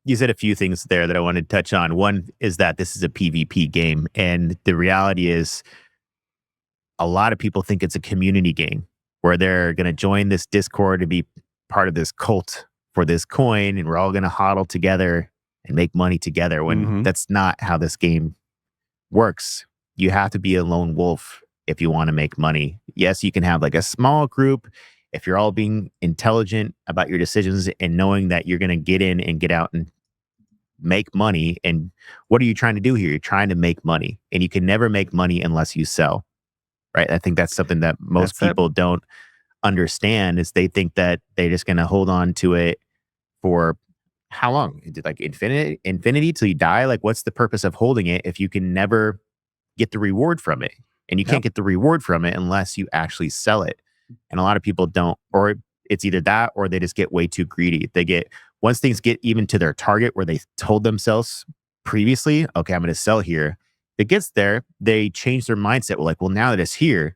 You said a few things there that I wanted to touch on. One is that this is a PvP game, and the reality is a lot of people think it's a community game where they're going to join this Discord to be part of this cult for this coin, and we're all going to hodl together and make money together. When that's not how this game works. You have to be a lone wolf if you want to make money. Yes, you can have like a small group if you're all being intelligent about your decisions and knowing that you're going to get in and get out and make money. And what are you trying to do here? You're trying to make money, and you can never make money unless you sell, right? I think that's something that most people don't understand, is they think that they're just going to hold on to it for how long? Is it like infinity till you die? Like, what's the purpose of holding it if you can never get the reward from it? And you can't get the reward from it unless you actually sell it. And a lot of people don't, or it's either that or they just get way too greedy. Once things get even to their target where they told themselves previously, okay, I'm going to sell here. If it gets there, they change their mindset. Well, now that it's here,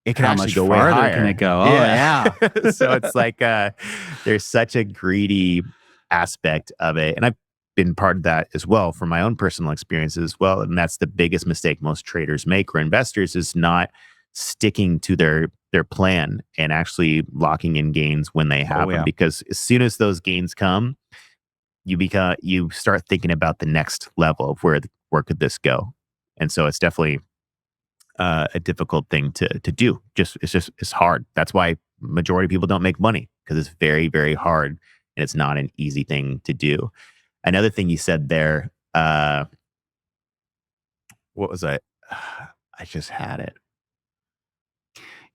it can actually go way higher. Can it go? Oh, yeah. So it's like there's such a greedy aspect of it. And I've been part of that as well from my own personal experiences as well. And that's the biggest mistake most traders make, or investors, is not sticking to their plan and actually locking in gains when they have them. Because as soon as those gains come, you start thinking about the next level of where could this go. And so it's definitely a difficult thing to do. It's hard. That's why majority of people don't make money, because it's very, very hard and it's not an easy thing to do. Another thing you said there, what was I? I just had it.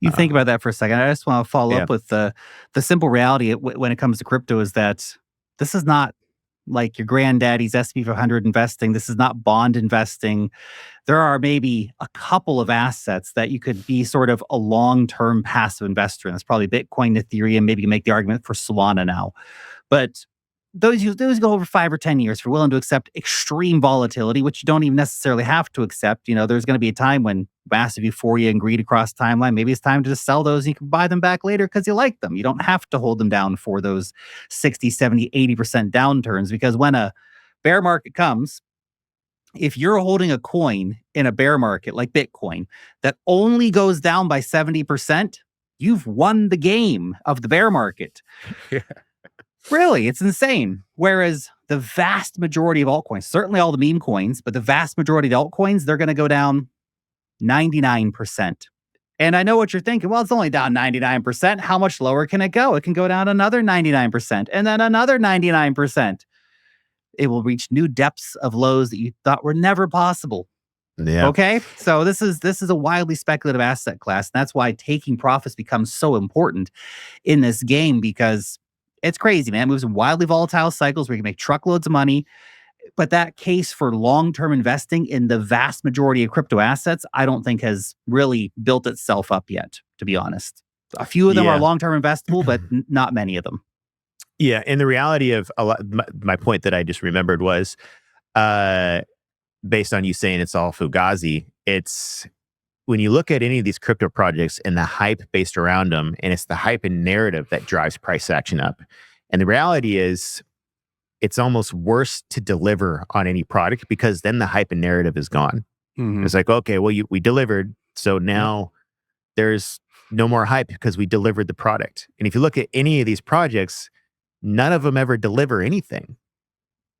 You think about that for a second. I just want to follow up with the simple reality when it comes to crypto is that this is not like your granddaddy's S&P 500 investing. This is not bond investing. There are maybe a couple of assets that you could be sort of a long-term passive investor in. That's probably Bitcoin, Ethereum. Maybe you can make the argument for Solana now. But those go over 5 or 10 years if you're willing to accept extreme volatility, which you don't even necessarily have to accept. There's going to be a time when massive euphoria and greed across the timeline. Maybe it's time to just sell those and you can buy them back later because you like them. You don't have to hold them down for those 60, 70, 80% downturns, because when a bear market comes, if you're holding a coin in a bear market like Bitcoin that only goes down by 70%, you've won the game of the bear market. Yeah. Really, it's insane. Whereas the vast majority of altcoins, certainly all the meme coins, but the vast majority of altcoins, they're going to go down 99%. And I know what you're thinking. Well, it's only down 99%. How much lower can it go? It can go down another 99% and then another 99%. It will reach new depths of lows that you thought were never possible. Yeah. Okay. So this is a wildly speculative asset class. And that's why taking profits becomes so important in this game, because it's crazy, man. It moves in wildly volatile cycles where you can make truckloads of money. But that case for long-term investing in the vast majority of crypto assets, I don't think has really built itself up yet, to be honest. A few of them are long-term investable, but not many of them. Yeah. And the reality of my point that I just remembered was based on you saying it's all Fugazi. It's when you look at any of these crypto projects and the hype based around them, and it's the hype and narrative that drives price action up. And the reality is it's almost worse to deliver on any product, because then the hype and narrative is gone. It's like, okay, well, we delivered. So now there's no more hype because we delivered the product. And if you look at any of these projects, none of them ever deliver anything.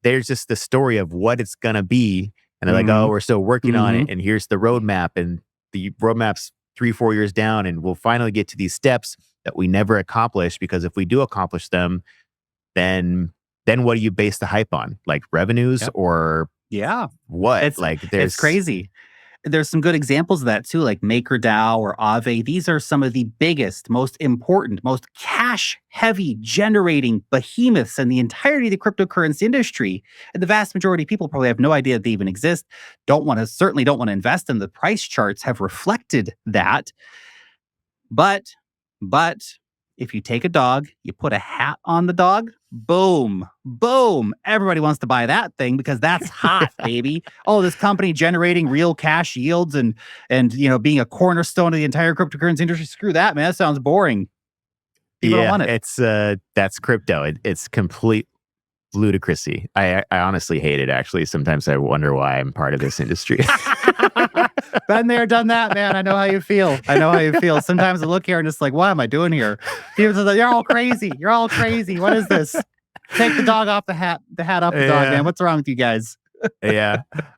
There's just the story of what it's going to be. And they're like, oh, we're still working on it. And here's the roadmap. And the roadmap's 3-4 years down. And we'll finally get to these steps that we never accomplished, because if we do accomplish them, then what do you base the hype on? Like revenues or what? It's crazy. There's some good examples of that too, like MakerDAO or Aave. These are some of the biggest, most important, most cash-heavy generating behemoths in the entirety of the cryptocurrency industry. And the vast majority of people probably have no idea that they even exist. Certainly don't want to invest in them. The price charts have reflected that. But if you take a dog, you put a hat on the dog, boom, everybody wants to buy that thing because that's hot, baby. Oh, this company generating real cash yields and being a cornerstone of the entire cryptocurrency industry. Screw that, man. That sounds boring. People don't want it. It's that's crypto. It's complete. ludicrousy. I honestly hate it, actually. Sometimes I wonder why I'm part of this industry. Been there, done that, man. I know how you feel. Sometimes I look here and just like, what am I doing here? People say, you're all crazy. You're all crazy. What is this? Take the dog off the hat off the dog, man. What's wrong with you guys? Yeah.